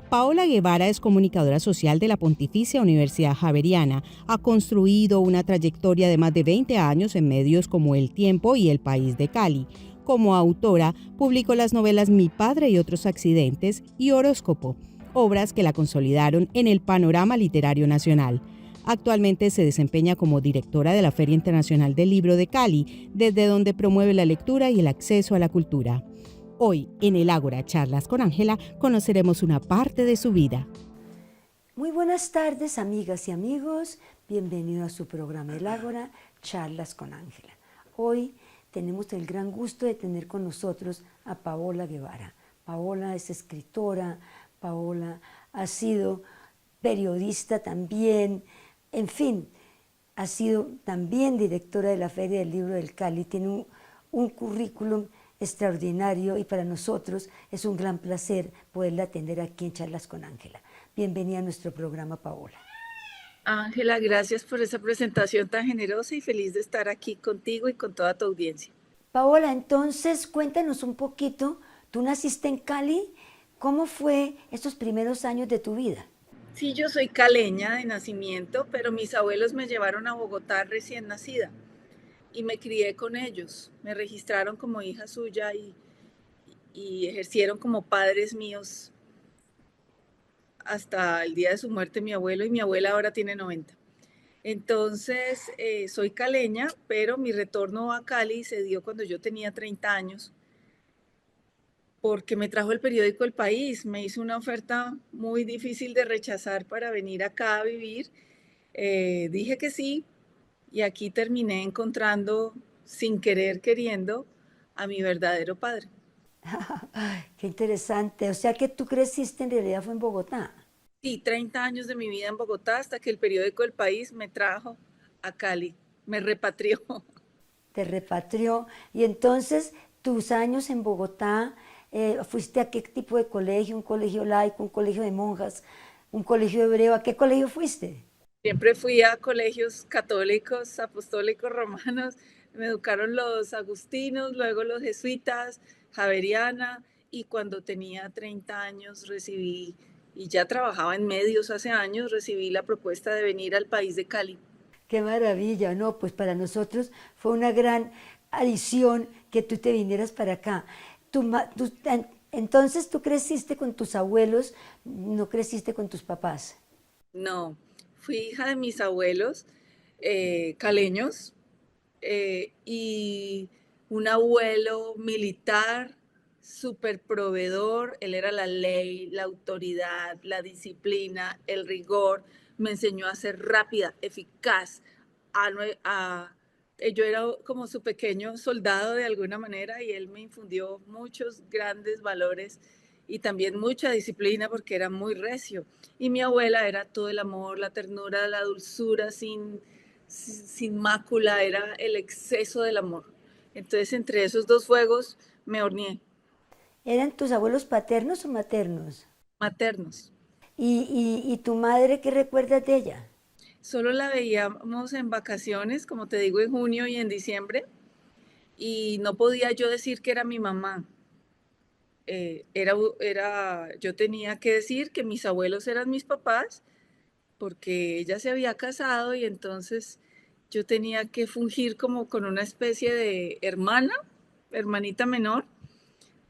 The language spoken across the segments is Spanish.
Paola Guevara es comunicadora social de la Pontificia Universidad Javeriana. Ha construido una trayectoria de más de 20 años en medios como El Tiempo y El País de Cali. Como autora, publicó las novelas Mi padre y otros accidentes y Horóscopo, obras que la consolidaron en el panorama literario nacional. Actualmente se desempeña como directora de la Feria Internacional del Libro de Cali, desde donde promueve la lectura y el acceso a la cultura. Hoy, en el Ágora Charlas con Ángela, conoceremos una parte de su vida. Muy buenas tardes, amigas y amigos. Bienvenido a su programa El Ágora Charlas con Ángela. Hoy tenemos el gran gusto de tener con nosotros a Paola Guevara. Paola es escritora, Paola ha sido periodista también, en fin, ha sido también directora de la Feria del Libro del Cali. Tiene un currículum extraordinario y para nosotros es un gran placer poderla atender aquí en Charlas con Ángela. Bienvenida a nuestro programa, Paola. Ángela, gracias por esa presentación tan generosa y feliz de estar aquí contigo y con toda tu audiencia. Paola, entonces cuéntanos un poquito, tú naciste en Cali, ¿cómo fue estos primeros años de tu vida? Sí, yo soy caleña de nacimiento, pero mis abuelos me llevaron a Bogotá recién nacida y me crié con ellos. Me registraron como hija suya y ejercieron como padres míos hasta el día de su muerte mi abuelo, y mi abuela ahora tiene 90. Entonces, soy caleña, pero mi retorno a Cali se dio cuando yo tenía 30 años, porque me trajo el periódico El País. Me hizo una oferta muy difícil de rechazar para venir acá a vivir. Dije que sí, y aquí terminé encontrando, sin querer queriendo, a mi verdadero padre. Qué interesante, o sea que tú creciste en realidad fue en Bogotá. Sí, 30 años de mi vida en Bogotá hasta que el periódico El País me trajo a Cali, me repatrió. Te repatrió y entonces tus años en Bogotá, ¿fuiste a qué tipo de colegio? ¿Un colegio laico, un colegio de monjas, un colegio hebreo? ¿A qué colegio fuiste? Siempre fui a colegios católicos, apostólicos, romanos. Me educaron los agustinos, luego los jesuitas, Javeriana, y cuando tenía 30 años recibí, y ya trabajaba en medios hace años, recibí la propuesta de venir al país de Cali. Qué maravilla, ¿no? Pues para nosotros fue una gran adición que tú te vinieras para acá. Entonces tú creciste con tus abuelos, no creciste con tus papás. No, fui hija de mis abuelos caleños, y un abuelo militar, súper proveedor. Él era la ley, la autoridad, la disciplina, el rigor. Me enseñó a ser rápida, eficaz. Yo era como su pequeño soldado de alguna manera, y él me infundió muchos grandes valores y también mucha disciplina porque era muy recio. Y mi abuela era todo el amor, la ternura, la dulzura, sin mácula, era el exceso del amor. Entonces, entre esos dos fuegos me horneé. ¿Eran tus abuelos paternos o maternos? Maternos. ¿Y tu madre qué recuerdas de ella? Solo la veíamos en vacaciones, como te digo, en junio y en diciembre, y no podía yo decir que era mi mamá. Yo tenía que decir que mis abuelos eran mis papás, porque ella se había casado, y entonces yo tenía que fungir como con una especie de hermanita menor,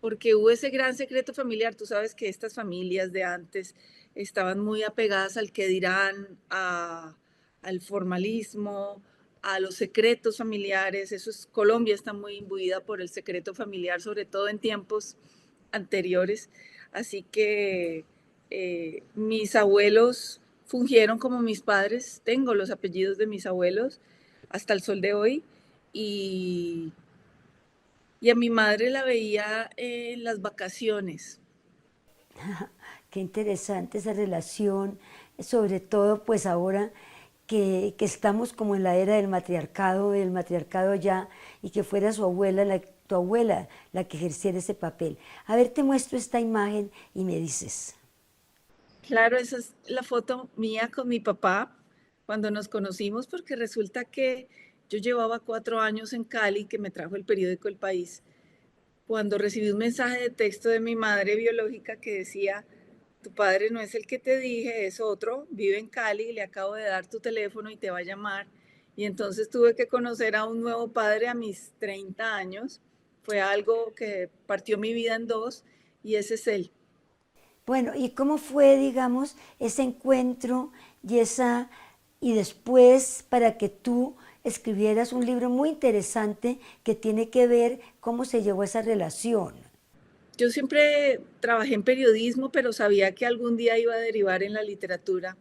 porque hubo ese gran secreto familiar. Tú sabes que estas familias de antes estaban muy apegadas al que dirán, al formalismo, a los secretos familiares. Colombia está muy imbuida por el secreto familiar, sobre todo en tiempos anteriores. Así que mis abuelos fungieron como mis padres. Tengo los apellidos de mis abuelos hasta el sol de hoy, y a mi madre la veía en las vacaciones. Qué interesante esa relación, sobre todo pues ahora que estamos como en la era del matriarcado, el matriarcado ya, y que fuera su abuela, tu abuela, la que ejerciera ese papel. A ver, te muestro esta imagen y me dices. Claro, esa es la foto mía con mi papá cuando nos conocimos, porque resulta que yo llevaba 4 años en Cali, que me trajo el periódico El País, cuando recibí un mensaje de texto de mi madre biológica que decía: tu padre no es el que te dije, es otro, vive en Cali, le acabo de dar tu teléfono y te va a llamar. Y entonces tuve que conocer a un nuevo padre a mis 30 años. Fue algo que partió mi vida en dos y ese es él. Bueno, ¿y cómo fue, digamos, ese encuentro y esa y después para que tú escribieras un libro muy interesante que tiene que ver cómo se llevó esa relación? Yo siempre trabajé en periodismo, pero sabía que algún día iba a derivar en la literatura.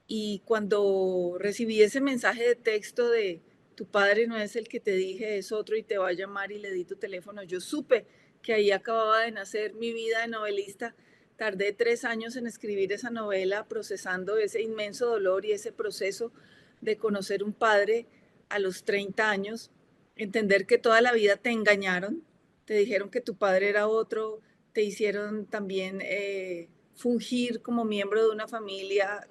Y cuando recibí ese mensaje de texto de tu padre no es el que te dije, es otro y te va a llamar y le di tu teléfono, yo supe que ahí acababa de nacer mi vida de novelista. Tardé 3 años en escribir esa novela, procesando ese inmenso dolor y ese proceso de conocer un padre a los 30 años, entender que toda la vida te engañaron, te dijeron que tu padre era otro, te hicieron también fungir como miembro de una familia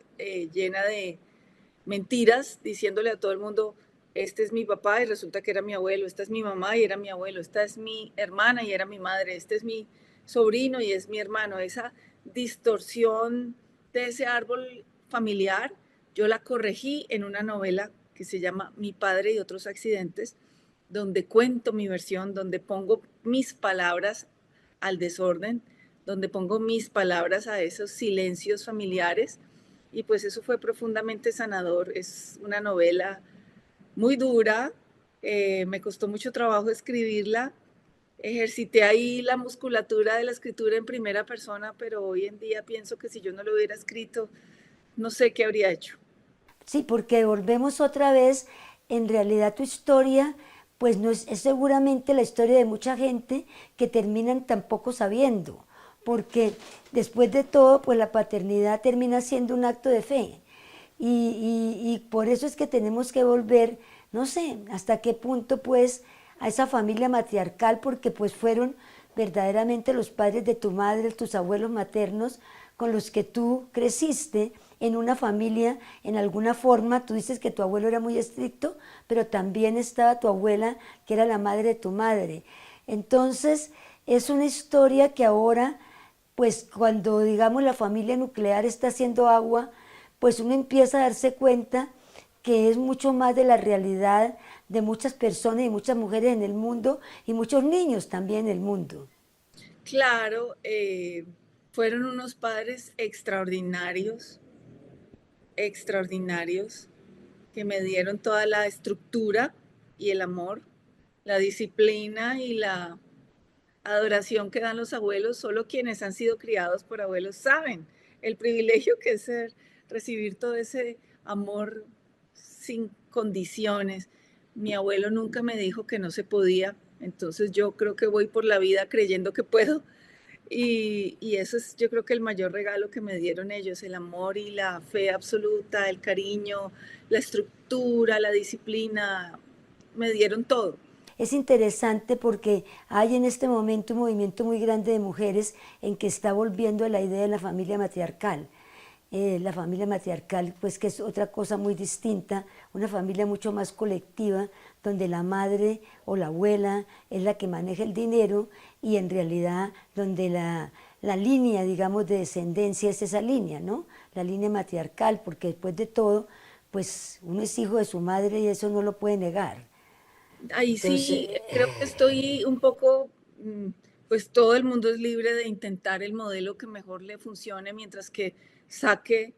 llena de mentiras, diciéndole a todo el mundo, este es mi papá y resulta que era mi abuelo, esta es mi mamá y era mi abuelo, esta es mi hermana y era mi madre, este es mi sobrino y es mi hermano. Esa distorsión de ese árbol familiar, yo la corregí en una novela que se llama Mi padre y otros accidentes, donde cuento mi versión, donde pongo mis palabras al desorden, donde pongo mis palabras a esos silencios familiares y pues eso fue profundamente sanador. Es una novela muy dura, me costó mucho trabajo escribirla, ejercité ahí la musculatura de la escritura en primera persona, pero hoy en día pienso que si yo no lo hubiera escrito, no sé qué habría hecho. Sí, porque volvemos otra vez, en realidad tu historia, pues no es seguramente la historia de mucha gente que terminan tampoco sabiendo, porque después de todo, pues la paternidad termina siendo un acto de fe. Y por eso es que tenemos que volver, no sé, hasta qué punto pues a esa familia matriarcal, porque pues fueron verdaderamente los padres de tu madre, tus abuelos maternos, con los que tú creciste en una familia, en alguna forma. Tú dices que tu abuelo era muy estricto, pero también estaba tu abuela, que era la madre de tu madre. Entonces, es una historia que ahora, pues cuando digamos la familia nuclear está haciendo agua, pues uno empieza a darse cuenta que es mucho más de la realidad de muchas personas y muchas mujeres en el mundo y muchos niños también en el mundo. Claro, fueron unos padres extraordinarios, extraordinarios, que me dieron toda la estructura y el amor, la disciplina y la adoración que dan los abuelos. Solo quienes han sido criados por abuelos saben el privilegio que es recibir todo ese amor sin condiciones. Mi abuelo nunca me dijo que no se podía, entonces yo creo que voy por la vida creyendo que puedo y eso es yo creo que el mayor regalo que me dieron ellos, el amor y la fe absoluta, el cariño, la estructura, la disciplina, me dieron todo. Es interesante porque hay en este momento un movimiento muy grande de mujeres en que está volviendo a la idea de la familia matriarcal. La familia matriarcal, pues que es otra cosa muy distinta, una familia mucho más colectiva, donde la madre o la abuela es la que maneja el dinero y en realidad donde la línea, digamos, de descendencia es esa línea, ¿no? La línea matriarcal, porque después de todo, pues uno es hijo de su madre y eso no lo puede negar. Ahí Entonces, sí, creo que estoy un poco, pues todo el mundo es libre de intentar el modelo que mejor le funcione mientras que saque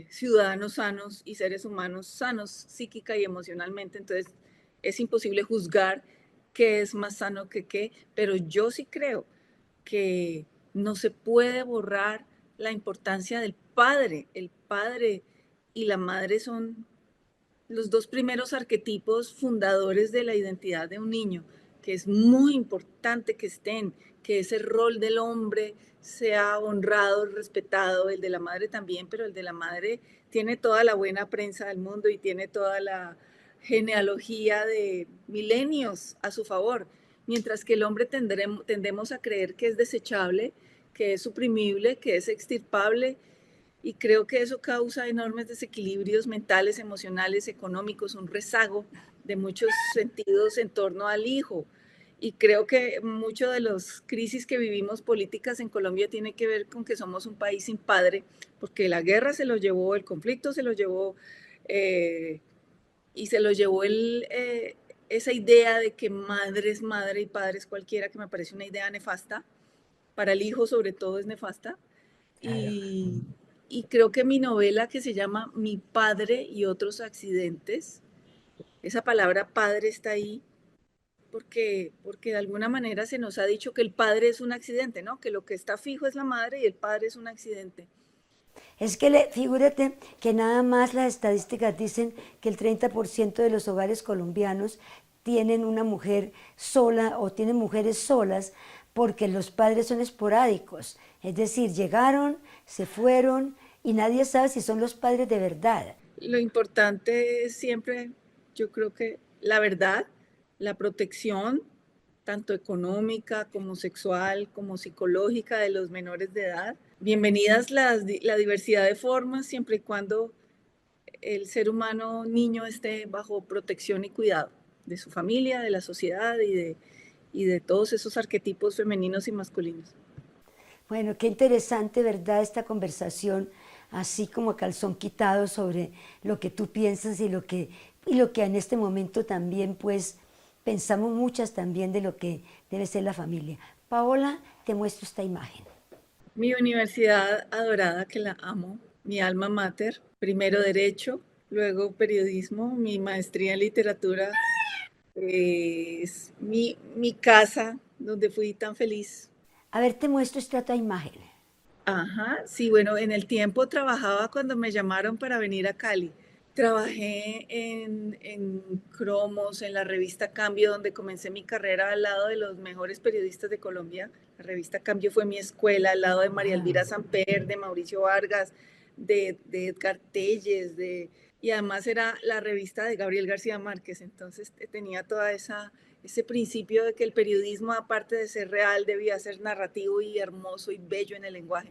ciudadanos sanos y seres humanos sanos psíquica y emocionalmente. Entonces es imposible juzgar qué es más sano que qué, pero yo sí creo que no se puede borrar la importancia del padre. El padre y la madre son los dos primeros arquetipos fundadores de la identidad de un niño, que es muy importante que estén, que ese rol del hombre sea honrado, respetado, el de la madre también, pero el de la madre tiene toda la buena prensa del mundo y tiene toda la genealogía de milenios a su favor, mientras que el hombre tendemos a creer que es desechable, que es suprimible, que es extirpable y creo que eso causa enormes desequilibrios mentales, emocionales, económicos, un rezago de muchos sentidos en torno al hijo. Y creo que mucho de las crisis que vivimos políticas en Colombia tiene que ver con que somos un país sin padre, porque la guerra se lo llevó, el conflicto se lo llevó, eh, y se lo llevó esa idea de que madre es madre y padre es cualquiera, que me parece una idea nefasta. Para el hijo sobre todo es nefasta. Claro. Y creo que mi novela, que se llama Mi padre y otros accidentes, esa palabra padre está ahí porque de alguna manera se nos ha dicho que el padre es un accidente, ¿no? Que lo que está fijo es la madre y el padre es un accidente. Es que figúrate que nada más las estadísticas dicen que el 30% de los hogares colombianos tienen una mujer sola o tienen mujeres solas porque los padres son esporádicos. Es decir, llegaron, se fueron y nadie sabe si son los padres de verdad. Lo importante es siempre, yo creo que la verdad, la protección, tanto económica como sexual, como psicológica de los menores de edad. Bienvenidas la diversidad de formas, siempre y cuando el ser humano niño esté bajo protección y cuidado de su familia, de la sociedad y de todos esos arquetipos femeninos y masculinos. Bueno, qué interesante, ¿verdad? Esta conversación, así como a calzón quitado sobre lo que tú piensas y lo que en este momento también, pues, pensamos muchas también de lo que debe ser la familia. Paola, te muestro esta imagen. Mi universidad adorada, que la amo, mi alma mater, primero derecho, luego periodismo, mi maestría en literatura, es mi casa donde fui tan feliz. A ver, te muestro esta otra imagen. Ajá, sí, bueno, en el tiempo trabajaba cuando me llamaron para venir a Cali. Trabajé en Cromos, en la revista Cambio, donde comencé mi carrera al lado de los mejores periodistas de Colombia. La revista Cambio fue mi escuela, al lado de María Wow. Elvira Samper, de Mauricio Vargas, de Edgar Telles, y además era la revista de Gabriel García Márquez. Entonces tenía ese principio de que el periodismo, aparte de ser real, debía ser narrativo y hermoso y bello en el lenguaje.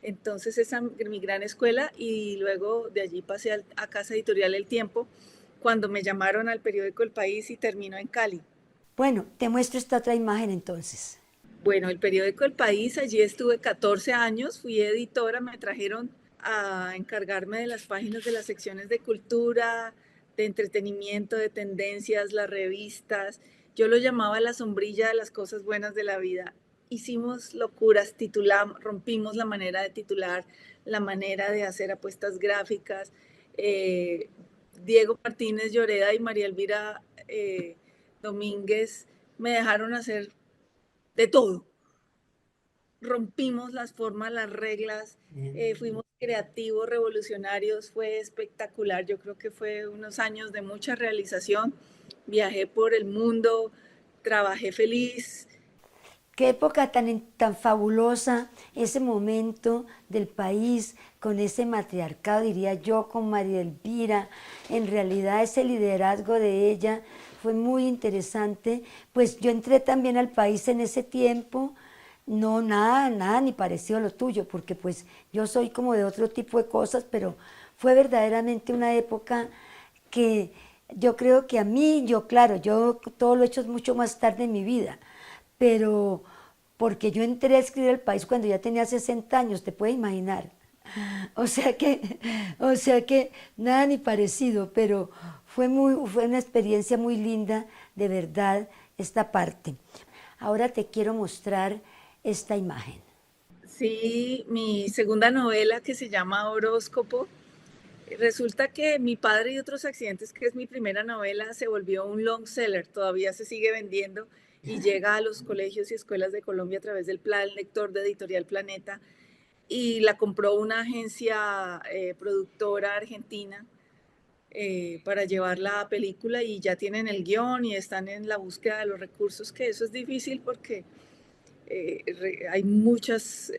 Entonces esa es mi gran escuela y luego de allí pasé a Casa Editorial El Tiempo cuando me llamaron al periódico El País y terminó en Cali. Bueno, te muestro esta otra imagen entonces. Bueno, el periódico El País, allí estuve 14 años, fui editora, me trajeron a encargarme de las páginas de las secciones de cultura, de entretenimiento, de tendencias, las revistas. Yo lo llamaba la sombrilla de las cosas buenas de la vida. Hicimos locuras, titulamos, rompimos la manera de titular, la manera de hacer apuestas gráficas. Eh, Diego Martínez Lloreda y María Elvira Domínguez me dejaron hacer de todo. Rompimos las formas, las reglas, fuimos creativos, revolucionarios, fue espectacular. Yo creo que fue unos años de mucha realización. Viajé por el mundo, trabajé feliz. Qué época tan fabulosa, ese momento del país con ese matriarcado, diría yo, con María Elvira. En realidad ese liderazgo de ella fue muy interesante. Pues yo entré también al país en ese tiempo, no nada ni parecido a lo tuyo, porque pues yo soy como de otro tipo de cosas, pero fue verdaderamente una época que yo creo que a mí, claro, yo todo lo he hecho mucho más tarde en mi vida, pero porque yo entré a escribir El País cuando ya tenía 60 años, te puedes imaginar. O sea que, o sea que nada ni parecido, pero fue una experiencia muy linda, de verdad, esta parte. Ahora te quiero mostrar esta imagen. Sí, mi segunda novela que se llama Horóscopo. Resulta que Mi padre y otros accidentes, que es mi primera novela, se volvió un long seller, todavía se sigue vendiendo y llega a los colegios y escuelas de Colombia a través del plan lector de Editorial Planeta y la compró una agencia productora argentina para llevarla a película y ya tienen el guión y están en la búsqueda de los recursos, que eso es difícil porque hay muchos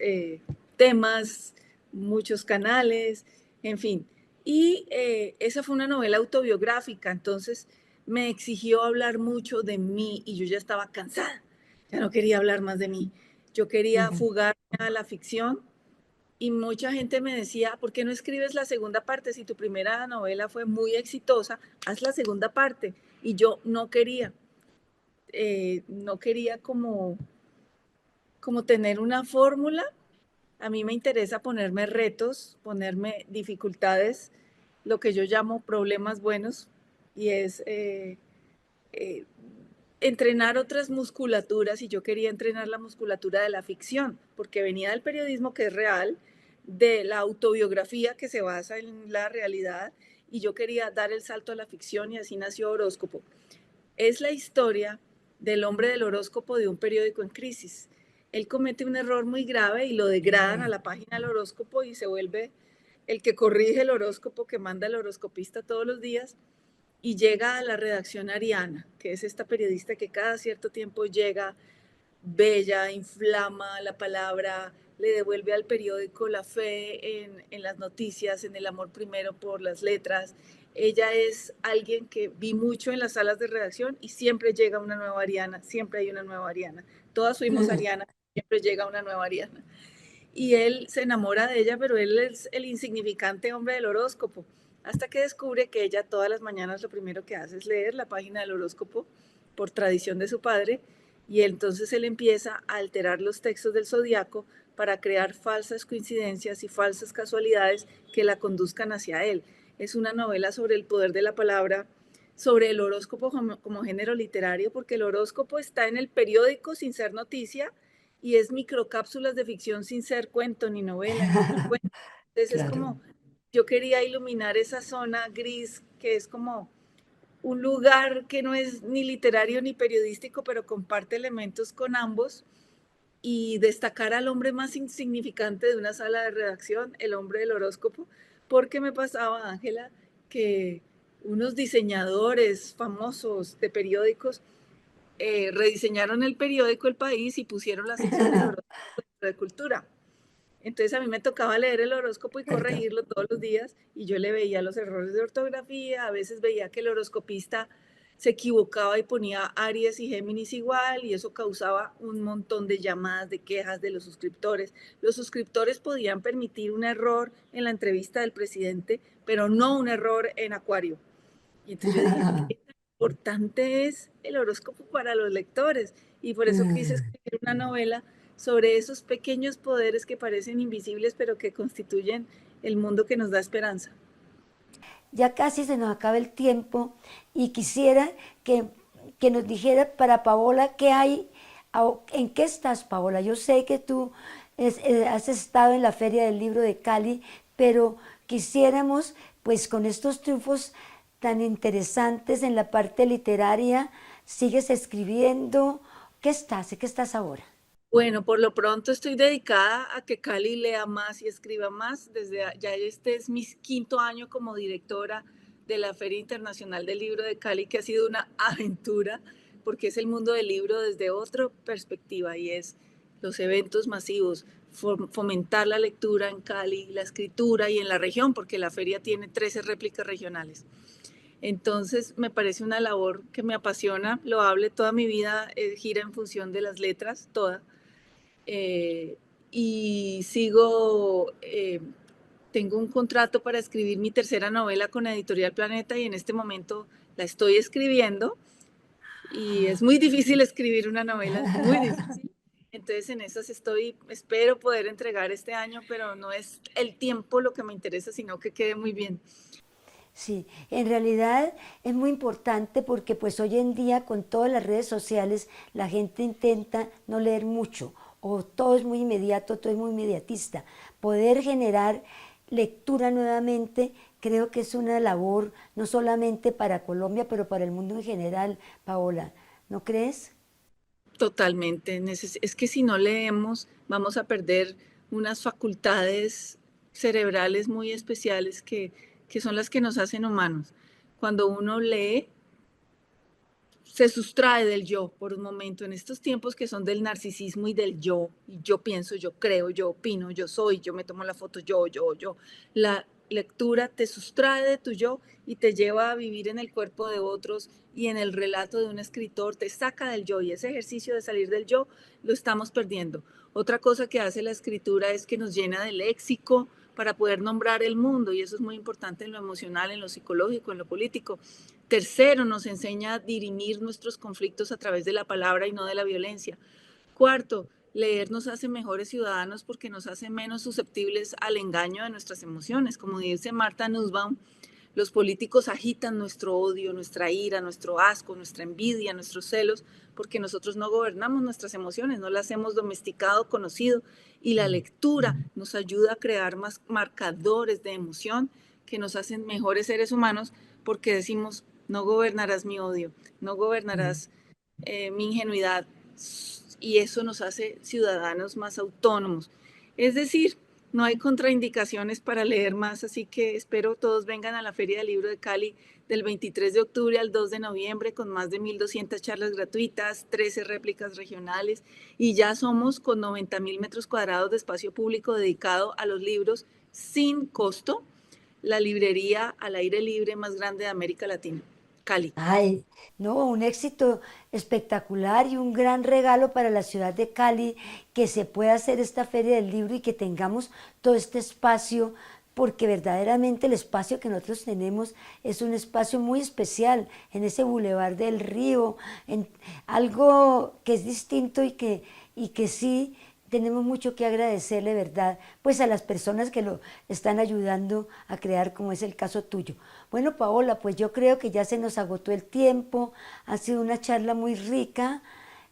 temas, muchos canales, en fin. Y esa fue una novela autobiográfica, entonces me exigió hablar mucho de mí y yo ya estaba cansada, ya no quería hablar más de mí. Yo quería fugarme a la ficción y mucha gente me decía, ¿por qué no escribes la segunda parte? Si tu primera novela fue muy exitosa, haz la segunda parte. Y yo no quería. no quería como tener una fórmula. A mí me interesa ponerme retos, ponerme dificultades, lo que yo llamo problemas buenos, y es entrenar otras musculaturas, y yo quería entrenar la musculatura de la ficción, porque venía del periodismo, que es real, de la autobiografía, que se basa en la realidad, y yo quería dar el salto a la ficción, y así nació Horóscopo. Es la historia del hombre del horóscopo de un periódico en crisis. Él comete un error muy grave y lo degradan a la página del horóscopo y se vuelve el que corrige el horóscopo, que manda el horoscopista todos los días, y llega a la redacción Ariana, que es esta periodista que cada cierto tiempo llega, bella, inflama la palabra, le devuelve al periódico la fe en las noticias, en el amor primero por las letras. Ella es alguien que vi mucho en las salas de redacción y siempre llega una nueva Ariana, siempre hay una nueva Ariana. Todas fuimos Ariana, siempre llega una nueva Ariana. Y él se enamora de ella, pero él es el insignificante hombre del horóscopo, hasta que descubre que ella todas las mañanas lo primero que hace es leer la página del horóscopo por tradición de su padre, y entonces él empieza a alterar los textos del zodiaco para crear falsas coincidencias y falsas casualidades que la conduzcan hacia él. Es una novela sobre el poder de la palabra, sobre el horóscopo como género literario, porque el horóscopo está en el periódico sin ser noticia, y es microcápsulas de ficción sin ser cuento, ni novela, ni cuento. Entonces es Claro. como, yo quería iluminar esa zona gris, que es como un lugar que no es ni literario ni periodístico, pero comparte elementos con ambos, y destacar al hombre más insignificante de una sala de redacción, el hombre del horóscopo, porque me pasaba, Ángela, que unos diseñadores famosos de periódicos rediseñaron el periódico El País y pusieron la sección del horóscopo de cultura. Entonces a mí me tocaba leer el horóscopo y Cierto. corregirlo todos los días, y yo le veía los errores de ortografía, a veces veía que el horoscopista se equivocaba y ponía Aries y Géminis igual, y eso causaba un montón de llamadas, de quejas de los suscriptores. Los suscriptores podían permitir un error en la entrevista del presidente, pero no un error en Acuario. Y entonces yo dije, ¿qué tan importante es el horóscopo para los lectores? Y por eso quise escribir una novela sobre esos pequeños poderes que parecen invisibles, pero que constituyen el mundo que nos da esperanza. Ya casi se nos acaba el tiempo y quisiera que nos dijera para Paola qué hay, en qué estás, Paola. Yo sé que tú has estado en la Feria del Libro de Cali, pero quisiéramos, pues con estos triunfos tan interesantes en la parte literaria, sigues escribiendo. ¿Qué estás? ¿En qué estás ahora? Bueno, por lo pronto estoy dedicada a que Cali lea más y escriba más. Ya este es mi quinto año como directora de la Feria Internacional del Libro de Cali, que ha sido una aventura, porque es el mundo del libro desde otra perspectiva, y es los eventos masivos, fomentar la lectura en Cali, la escritura, y en la región, porque la feria tiene 13 réplicas regionales. Entonces me parece una labor que me apasiona, lo hable toda mi vida, gira en función de las letras, toda. eh, y tengo un contrato para escribir mi tercera novela con Editorial Planeta, y en este momento la estoy escribiendo, y es muy difícil escribir una novela, es muy difícil. Entonces en esas estoy, espero poder entregar este año, pero no es el tiempo lo que me interesa, sino que quede muy bien. Sí, en realidad es muy importante porque pues hoy en día con todas las redes sociales la gente intenta no leer mucho o todo es muy inmediato, todo es muy inmediatista. Poder generar lectura nuevamente creo que es una labor no solamente para Colombia, pero para el mundo en general, Paola, ¿no crees? Totalmente. Es que si no leemos, vamos a perder unas facultades cerebrales muy especiales que son las que nos hacen humanos. Cuando uno lee, se sustrae del yo por un momento. En estos tiempos que son del narcisismo y del yo, y yo pienso, yo creo, yo opino, yo soy, yo me tomo la foto, yo. La lectura te sustrae de tu yo y te lleva a vivir en el cuerpo de otros y en el relato de un escritor, te saca del yo, y ese ejercicio de salir del yo lo estamos perdiendo. Otra cosa que hace la escritura es que nos llena de léxico para poder nombrar el mundo, y eso es muy importante en lo emocional, en lo psicológico, en lo político. Tercero, nos enseña a dirimir nuestros conflictos a través de la palabra y no de la violencia. Cuarto, leer nos hace mejores ciudadanos porque nos hace menos susceptibles al engaño de nuestras emociones. Como dice Marta Nussbaum, los políticos agitan nuestro odio, nuestra ira, nuestro asco, nuestra envidia, nuestros celos, porque nosotros no gobernamos nuestras emociones, no las hemos domesticado, conocido, y la lectura nos ayuda a crear más marcadores de emoción que nos hacen mejores seres humanos, porque decimos, no gobernarás mi odio, no gobernarás mi ingenuidad, y eso nos hace ciudadanos más autónomos. Es decir, no hay contraindicaciones para leer más, así que espero todos vengan a la Feria del Libro de Cali del 23 de octubre al 2 de noviembre con más de 1.200 charlas gratuitas, 13 réplicas regionales y ya somos con 90.000 metros cuadrados de espacio público dedicado a los libros sin costo, la librería al aire libre más grande de América Latina, Cali. Ay, no, un éxito espectacular y un gran regalo para la ciudad de Cali, que se pueda hacer esta feria del libro y que tengamos todo este espacio, porque verdaderamente el espacio que nosotros tenemos es un espacio muy especial en ese bulevar del río, en algo que es distinto y que sí tenemos mucho que agradecerle, ¿verdad? Pues a las personas que lo están ayudando a crear, como es el caso tuyo. Bueno, Paola, pues yo creo que ya se nos agotó el tiempo, ha sido una charla muy rica,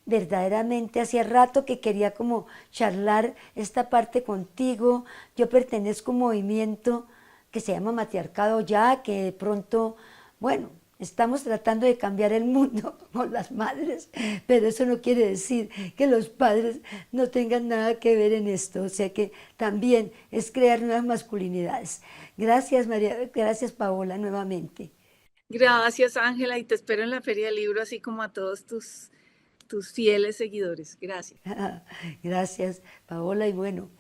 verdaderamente hacía rato que quería como charlar esta parte contigo. Yo pertenezco a un movimiento que se llama Matriarcado Ya, que de pronto, bueno, estamos tratando de cambiar el mundo con las madres, pero eso no quiere decir que los padres no tengan nada que ver en esto. O sea que también es crear nuevas masculinidades. Gracias, María, gracias, Paola, nuevamente. Gracias, Ángela, y te espero en la Feria del Libro, así como a todos tus fieles seguidores. Gracias. Gracias, Paola, y bueno,